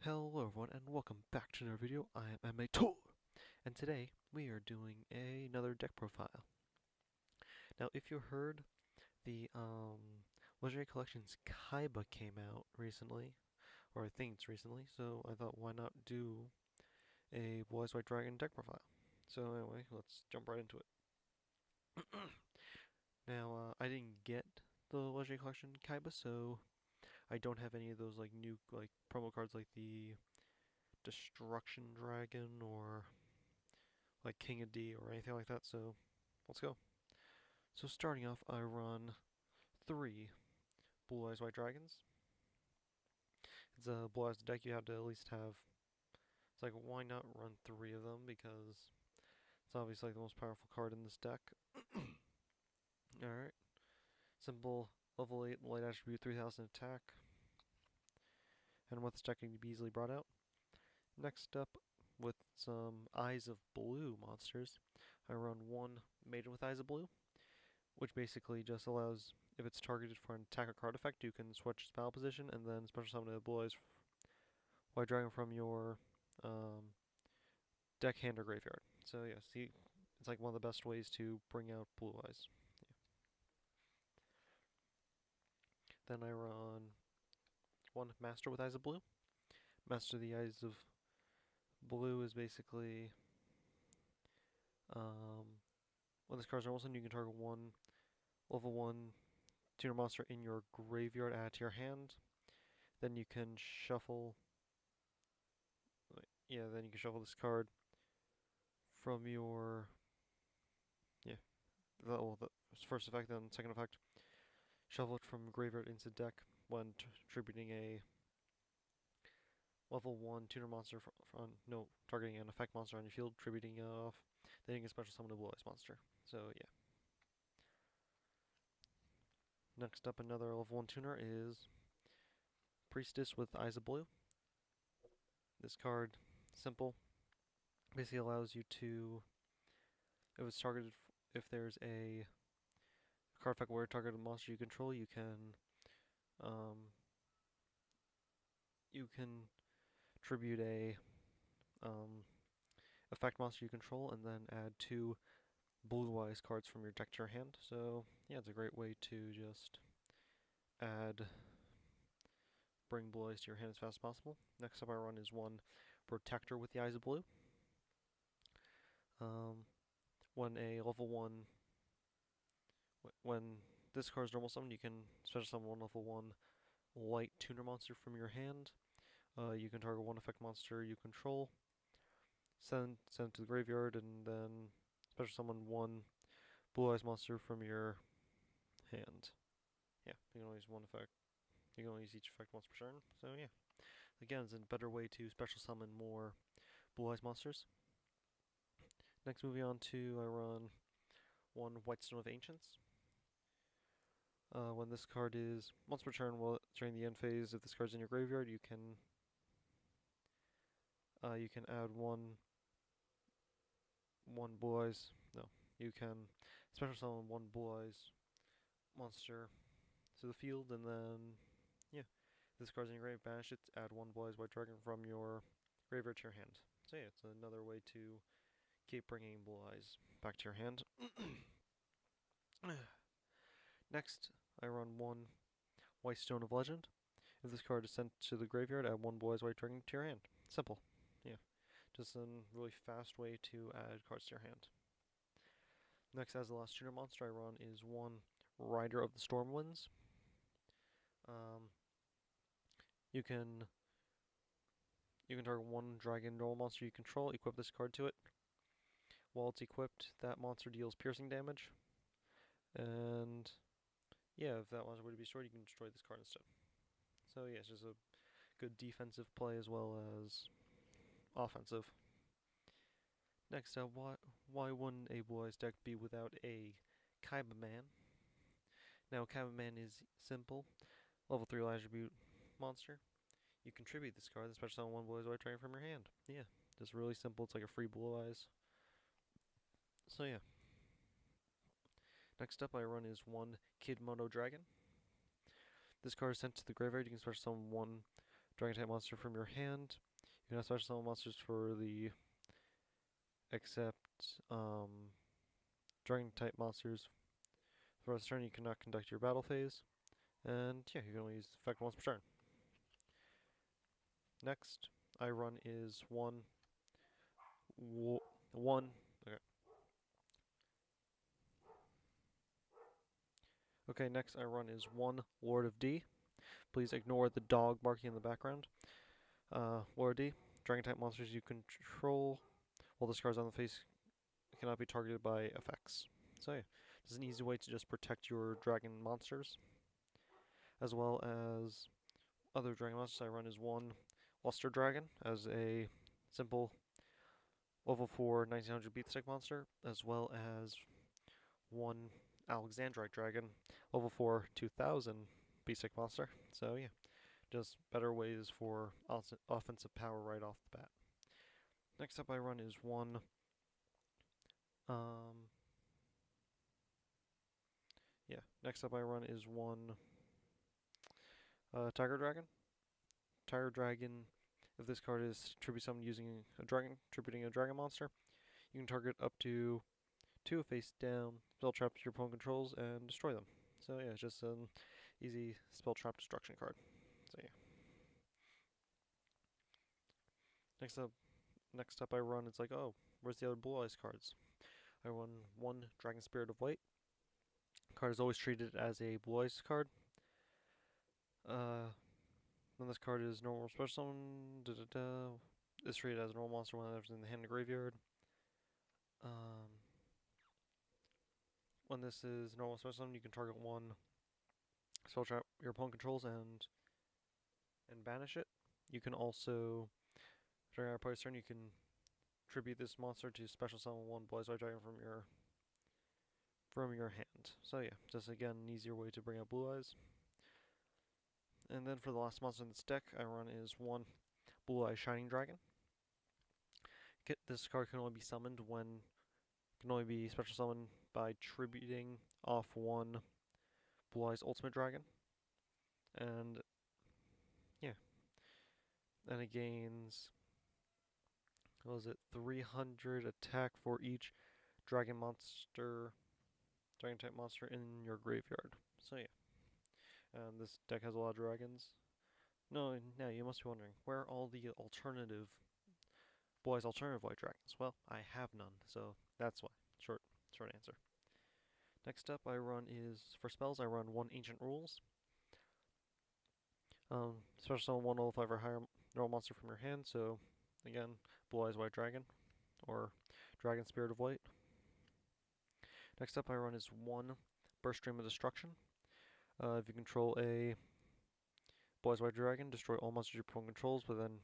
Hello everyone and welcome back to another video. I am MA2 and today we are doing another deck profile. Now if you heard, the Legendary Collections Kaiba came out recently, or I think it's recently, so I thought why not do a Blue Eyes White Dragon deck profile. So anyway, let's jump right into it. Now I didn't get the Legendary Collection Kaiba, so I don't have any of those new promo cards like the Destruction Dragon or like King of D or anything like that, so let's go. So starting off, I run 3 Blue Eyes White Dragons. It's a Blue Eyes deck, you have to at least have, it's like, why not run 3 of them, because it's obviously like the most powerful card in this deck. Alright, simple, level 8, light attribute, 3000 attack, and with this deck can be easily brought out. Next up, with some Eyes of Blue monsters, I run 1 Maiden with Eyes of Blue, which basically just allows, if it's targeted for an attack or card effect, you can switch its battle position and then special summon a Blue Eyes White Dragon from your deck, hand, or graveyard. So yeah, see, it's like one of the best ways to bring out Blue Eyes. Yeah. Then I run 1 Master with Eyes of Blue. Master of the Eyes of Blue is basically, when this card's normal summon, you can target 1 level 1 tuner monster in your graveyard, add to your hand. Then you can shuffle, then you can shuffle this card from your, the first effect, then second effect, shuffle it from graveyard into deck when attributing a level 1 tuner monster no, targeting an effect monster on your field, attributing it off, then you can special summon a Blue Eyes monster. So yeah. Next up, another level 1 tuner is Priestess with Eyes of Blue. This card, simple, basically allows you to, if it's targeted, if there's a card effect where targeted monster you control, you can tribute a effect monster you control and then add 2 Blue Eyes cards from your deck to your hand. So yeah, it's a great way to just bring Blue Eyes to your hand as fast as possible. Next up I run is 1 Protector with the Eyes of Blue. When a level 1, when this card is normal summon, you can special summon 1 level 1 light tuner monster from your hand. You can target 1 effect monster you control, send it to the graveyard, and then special summon 1 Blue Eyes monster from your hand. Yeah, you can only use 1 effect. You can only use each effect once per turn. So yeah, again, it's a better way to special summon more Blue Eyes monsters. Next, moving on to, I run 1 Whitestone of Ancients. When this card is once per turn, during the end phase, if this card's in your graveyard, you can add one Blue Eyes. No, you can special summon 1 Blue Eyes monster to the field, and then yeah, if this card's in your grave, banish it. Add 1 Blue Eyes White Dragon from your graveyard to your hand. So yeah, it's another way to keep bringing Blue Eyes back to your hand. Next, I run 1 Whitestone of Legend. If this card is sent to the graveyard, add 1 Blue Eyes White Dragon to your hand. Simple. Yeah. Just a really fast way to add cards to your hand. Next, as the last tuner monster I run is 1 Rider of the Stormwinds. You can target 1 dragon normal monster you control, equip this card to it. While it's equipped, that monster deals piercing damage. And yeah, if that monster were to be destroyed, you can destroy this card instead. So yeah, it's just a good defensive play as well as offensive. Next up, why wouldn't a Blue Eyes deck be without a Kaiba Man? Now, Kaiba Man is simple. Level 3 attribute monster. You contribute this card, especially on 1 Blue Eyes White Dragon from your hand. Yeah, just really simple. It's like a free Blue Eyes. So yeah. Next up I run is 1 Kid Mono Dragon. This card is sent to the graveyard. You can special summon 1 Dragon type monster from your hand. You can have special summon monsters for the except dragon type monsters. For this turn, you cannot conduct your battle phase, and yeah, you can only use the effect once per turn. Next, I run is one. Okay. Okay. Next, I run is one Lord of D. Please ignore the dog barking in the background. Lord D. Dragon type monsters you control, while the scars on the face cannot be targeted by effects. So yeah, this is an easy way to just protect your dragon monsters, as well as other dragon monsters. I run is one Luster Dragon as a simple level 4 1900 beat stick monster, as well as one Alexandrite Dragon, level 4 2000 beat stick monster. So yeah, just better ways for offensive power right off the bat. Next up I run is one um yeah, next up I run is one Tiger Dragon. Tiger Dragon, if this card is tribute summoned using a dragon, tributing a dragon monster, you can target up to 2 face down spell traps your opponent controls and destroy them. So yeah, it's just an easy spell trap destruction card. So yeah. Next up I run, it's like, oh, where's the other Blue Eyes cards? I run one Dragon Spirit of Light. Card is always treated as a Blue Eyes card. Then this card is normal special summon. Is treated as a normal monster when it's in the hand of the graveyard. When this is normal special summon, you can target one spell trap your opponent controls and banish it. You can also, during our player's turn, you can tribute this monster to special summon one Blue Eyes White Dragon from your hand. So yeah, just again an easier way to bring out Blue Eyes. And then for the last monster in this deck, I run is one Blue Eyes Shining Dragon. This card can only be summoned can only be special summoned by tributing off one Blue Eyes Ultimate Dragon. And yeah, and it gains, what was it, 300 attack for each dragon type monster in your graveyard. So yeah, this deck has a lot of dragons. No, now you must be wondering, where are all the alternative white dragons? Well, I have none, so that's why. Short answer. Next up I run is, for spells, I run one Ancient Rules. Special summon one level 5 or higher normal monster from your hand, so again, Blue Eyes White Dragon, or Dragon Spirit of Light. Next up I run is one Burst Stream of Destruction. If you control a Blue Eyes White Dragon, destroy all monsters your opponent controls, but then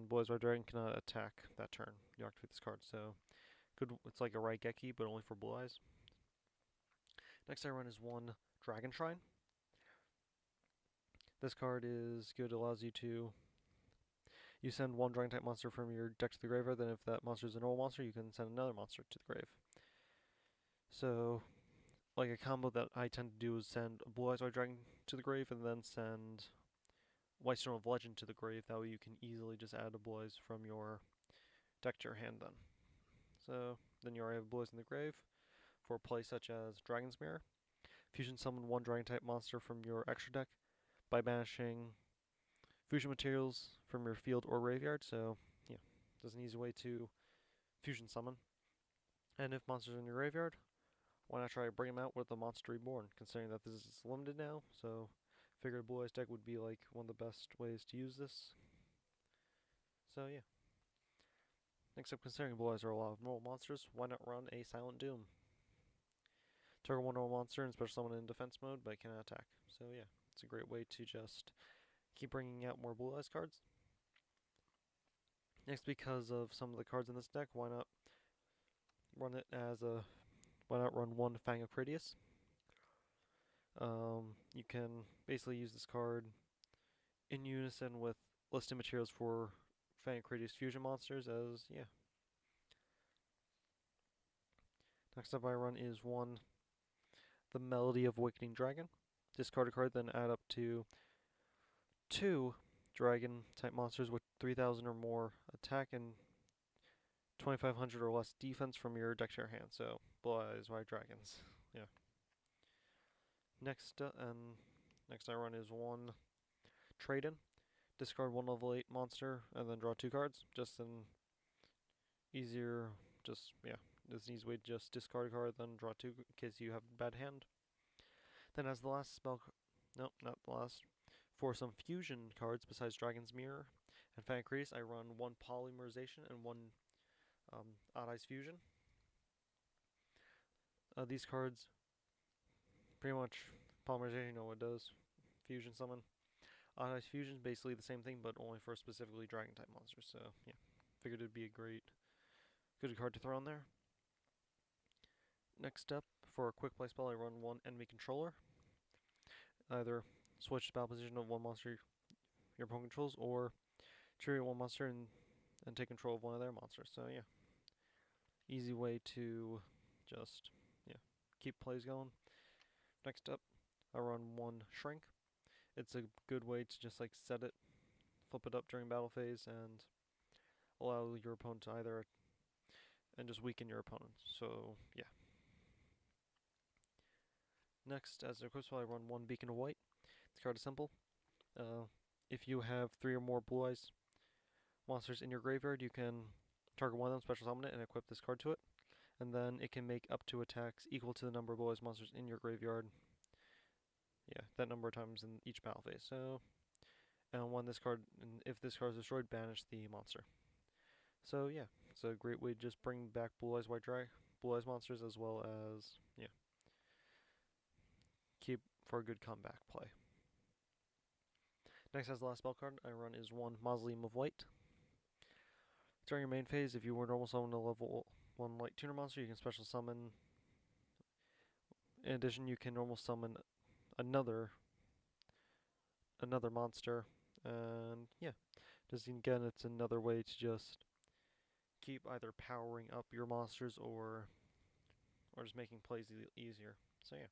Blue Eyes White Dragon cannot attack that turn. You activate this card, so it's like a Raigeki, but only for Blue Eyes. Next I run is one Dragon Shrine. This card is good, allows you to send one dragon type monster from your deck to the graveyard, then if that monster is a normal monster, you can send another monster to the grave. So, like a combo that I tend to do is send a Blue Eyes White Dragon to the grave and then send Whitestone of Legend to the grave. That way you can easily just add a Blue Eyes from your deck to your hand then. So, then you already have Blue Eyes in the grave for play such as Dragon's Mirror. Fusion summon one dragon type monster from your extra deck by banishing fusion materials from your field or graveyard, so yeah, there's an easy way to fusion summon. And if monsters are in your graveyard, why not try to bring them out with a Monster Reborn, considering that this is limited now, so figured Blue Eyes deck would be like one of the best ways to use this. So yeah. Next up, considering Blue Eyes are a lot of normal monsters, why not run a Silent Doom? Target one normal monster and special summon in defense mode, but it cannot attack. So yeah, it's a great way to just keep bringing out more Blue Eyes cards. Next, because of some of the cards in this deck, why not run one Fang of Critias? You can basically use this card in unison with listed materials for Fang of Critias fusion monsters, as yeah. Next up I run is one the Melody of Awakening Dragon. discard a card, then add up to 2 dragon type monsters with 3,000 or more attack and 2,500 or less defense from your deck to your hand. So, Blue Eyes White Dragons. Yeah. Next I run is 1 trade in. Discard 1 level 8 monster and then draw 2 cards. Just an easier, it's an easy way to just discard a card, then draw 2 in case you have a bad hand. Then as the last spell, no, not the last. For some fusion cards besides Dragon's Mirror and Fan Crease, I run 1 Polymerization and 1 Odd Eyes Fusion. These cards, pretty much, Polymerization, you know what it does. Fusion summon. Odd Eyes Fusion is basically the same thing, but only for specifically Dragon type monsters. So yeah, figured it'd be a good card to throw in there. Next up, for a quick play spell, I run 1 Enemy Controller. Either switch the battle position of 1 monster your opponent controls, or trigger 1 monster and take control of one of their monsters. So yeah, easy way to just keep plays going. Next up, I run 1 Shrink. It's a good way to just like set it, flip it up during battle phase, and allow your opponent to and just weaken your opponent. So yeah. Next, as a quick spell, I run 1 Beacon of White. This card is simple. If you have 3 or more Blue Eyes monsters in your graveyard, you can target one of them, special summon it, and equip this card to it. And then it can make up to attacks equal to the number of Blue Eyes monsters in your graveyard. Yeah, that number of times in each battle phase. So, and if this card is destroyed, banish the monster. So yeah, it's a great way to just bring back Blue Eyes Blue Eyes monsters, as well as keep for a good comeback play. Next, as the last spell card I run is 1 Mausoleum of Light. During your main phase, if you were normal summon a level 1 light tuner monster, you can special summon. In addition, you can normal summon another monster, and yeah, just again, it's another way to just keep either powering up your monsters or just making plays easier. So yeah.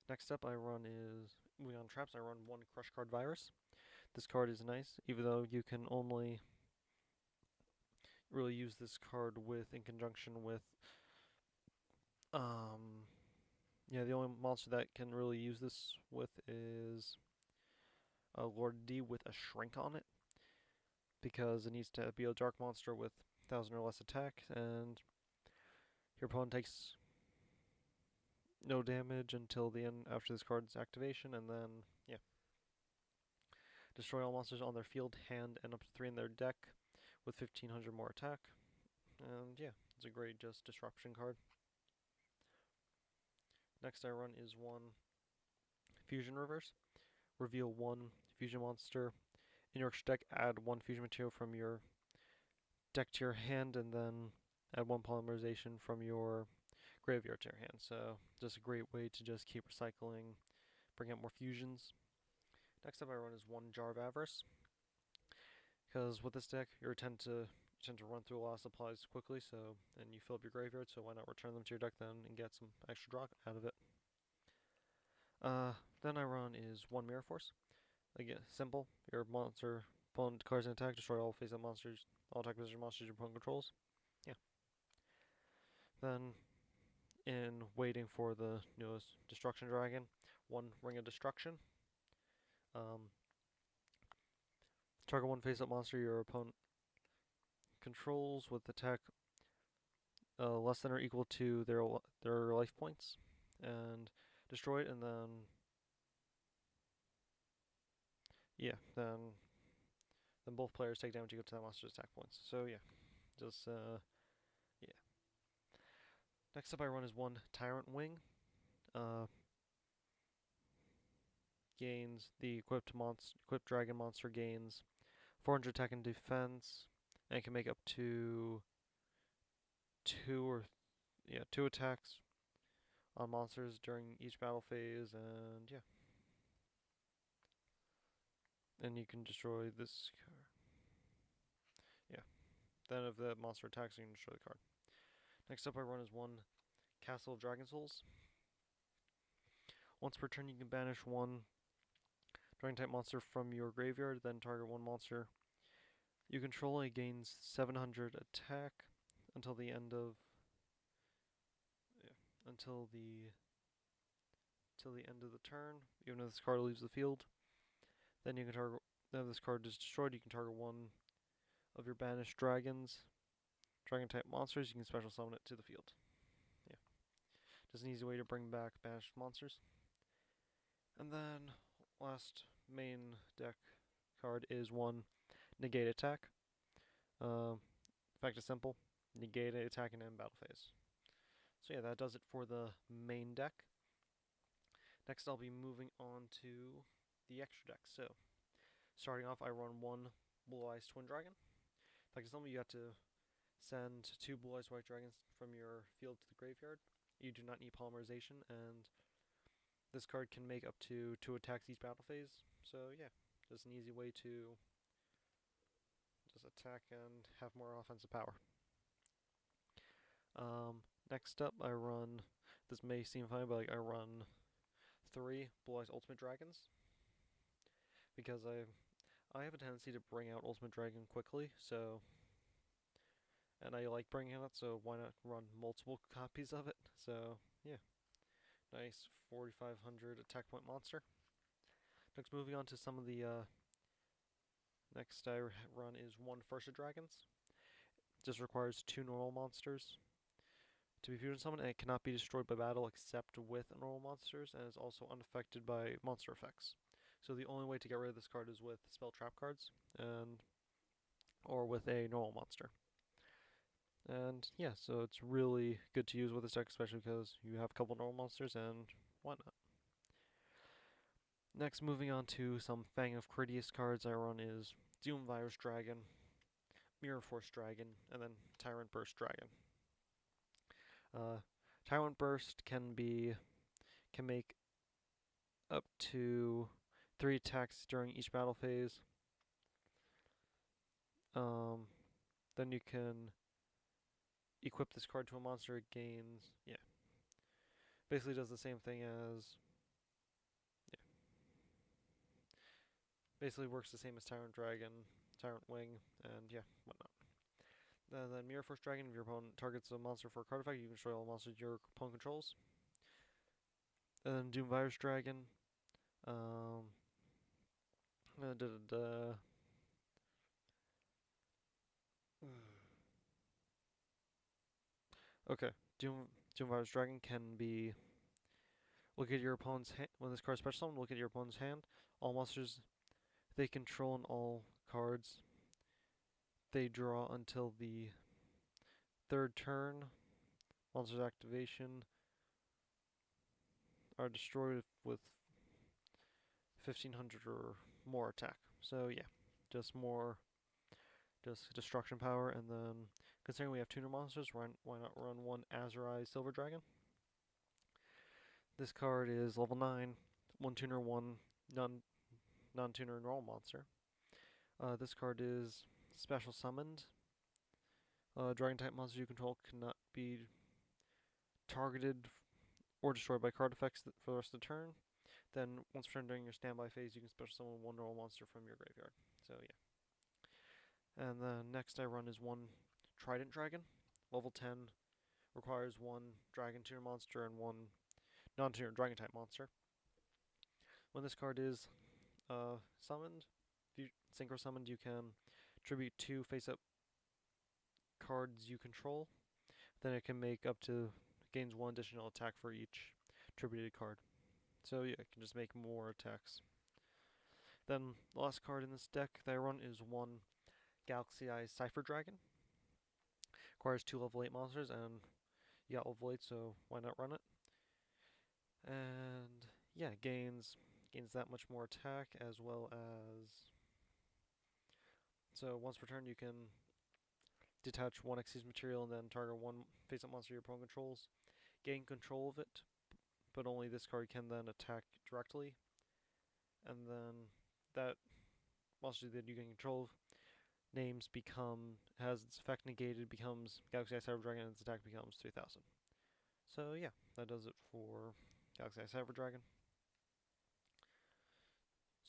Next up, moving on traps. I run 1 Crush Card Virus. This card is nice, even though you can only really use this card in conjunction with the only monster that can really use this with is Lord D with a Shrink on it, because it needs to be a dark monster with 1,000 or less attack, and your opponent takes no damage until the end after this card's activation, and then yeah. Destroy all monsters on their field, hand, and up to 3 in their deck with 1,500 more attack. And yeah, it's a great just disruption card. Next I run is 1 Fusion Reverse. Reveal 1 fusion monster in your deck, add 1 fusion material from your deck to your hand, and then add 1 polymerization from your graveyard to your hand. So just a great way to just keep recycling, bring out more fusions. Next up I run is 1 Jar of Avarice, because with this deck you tend to run through a lot of supplies quickly, and you fill up your graveyard, so why not return them to your deck then and get some extra draw out of it. Then I run is 1 Mirror Force. Again, simple. Your opponent declares an attack, destroy all face-up monsters, all attack position monsters your opponent controls. Yeah. Then, in waiting for the newest Destruction Dragon, 1 Ring of Destruction. Target 1 face-up monster your opponent controls with attack less than or equal to their life points, and destroy it, and then then both players take damage equal to that monster's attack points. So yeah, just yeah. Next up I run is 1 Tyrant Wing. Gains the equipped dragon monster gains 400 attack and defense, and can make up to 2 attacks on monsters during each battle phase, and yeah. And you can destroy this card. Yeah. Then if the monster attacks, you can destroy the card. Next up I run is 1 Castle of Dragon Souls. Once per turn, you can banish one dragon type monster from your graveyard, then target one monster you control. It gains 700 attack until the end of until the end of the turn. Even if this card leaves the field, then you can target. If this card is destroyed, you can target one of your banished dragons, dragon type monsters. You can special summon it to the field. Yeah, just an easy way to bring back banished monsters. And then last main deck card is one negate attack. Effect is simple: negate attack and end battle phase. So yeah, that does it for the main deck. Next, I'll be moving on to the extra deck. So, starting off, I run one Blue Eyes Twin Dragon. Like some of you have to send two Blue Eyes White Dragons from your field to the graveyard. You do not need polymerization, and this card can make up to 2 attacks each battle phase. So yeah, just an easy way to just attack and have more offensive power. Next up, I run. This may seem funny, but I run 3 Blue Eyes Ultimate Dragons because I have a tendency to bring out Ultimate Dragon quickly, so, and I like bringing it out, so why not run multiple copies of it? So yeah, nice 4,500 attack point monster. Next, moving on to some of the next I run is one First of Dragons. Just requires 2 normal monsters to be fusion summoned, and it cannot be destroyed by battle except with normal monsters, and is also unaffected by monster effects. So the only way to get rid of this card is with spell trap cards, or with a normal monster. And yeah, so it's really good to use with this deck, especially because you have a couple normal monsters, and why not? Next, moving on to some Fang of Critias cards I run is Doom Virus Dragon, Mirror Force Dragon, and then Tyrant Burst Dragon. Tyrant Burst can make up to 3 attacks during each battle phase. Then you can equip this card to a monster. It gains, yeah, basically does the same thing as, yeah, basically works the same as Tyrant Dragon, Tyrant Wing, and yeah, whatnot. Then Mirror Force Dragon, if your opponent targets a monster for a card effect, you can destroy all monsters your opponent controls. And then Doom Virus Dragon, da, da, da. Okay, Doom Virus Dragon can be, look at your opponent's hand. When this card is special summoned, look at your opponent's hand. All monsters they control and all cards they draw until the 3rd turn. Monster's activation are destroyed with 1,500 or more attack. So yeah, just destruction power. And then, considering we have tuner monsters, why not run one Azrai Silver Dragon? This card is level 9, 1 tuner, 1 non-tuner normal monster. This card is special summoned. Dragon type monsters you control cannot be targeted or destroyed by card effects for the rest of the turn. Then, once per turn during your standby phase, you can special summon 1 normal monster from your graveyard. So yeah. And then next I run is one Trident Dragon. Level 10, requires 1 Dragon tuner monster and 1 non-tuner Dragon type monster. When this card is summoned, if you synchro summoned, you can tribute 2 face-up cards you control. Then it can make up to, gains 1 additional attack for each tributed card. So yeah, it can just make more attacks. Then the last card in this deck that I run is one Galaxy Eyes Cypher Dragon. Requires 2 level 8 monsters, and you got level 8, so why not run it? And yeah, gains that much more attack, as well as, so once per turn you can detach 1 Xyz material and then target 1 face-up monster your opponent controls. Gain control of it, but only this card can then attack directly. And then that monster that you can control names has its effect negated, becomes Galaxy Eyes Cyber Dragon, and its attack becomes 3,000. So yeah, that does it for Galaxy Eyes Cyber Dragon.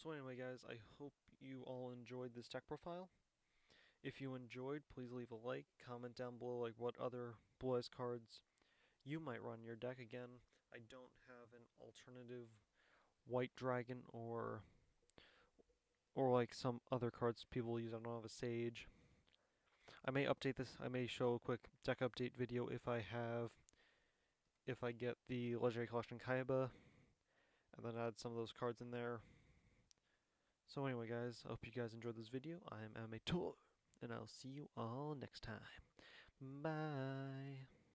So anyway, guys, I hope you all enjoyed this deck profile. If you enjoyed, please leave a like, comment down below like what other Blue Eyes cards you might run in your deck. Again, I don't have an alternative white dragon or like some other cards people use. I don't have a sage. I may update this. I may show a quick deck update video if I get the Legendary Collection Kaiba, and then add some of those cards in there. So anyway, guys, I hope you guys enjoyed this video. I am Amateur, and I'll see you all next time. Bye.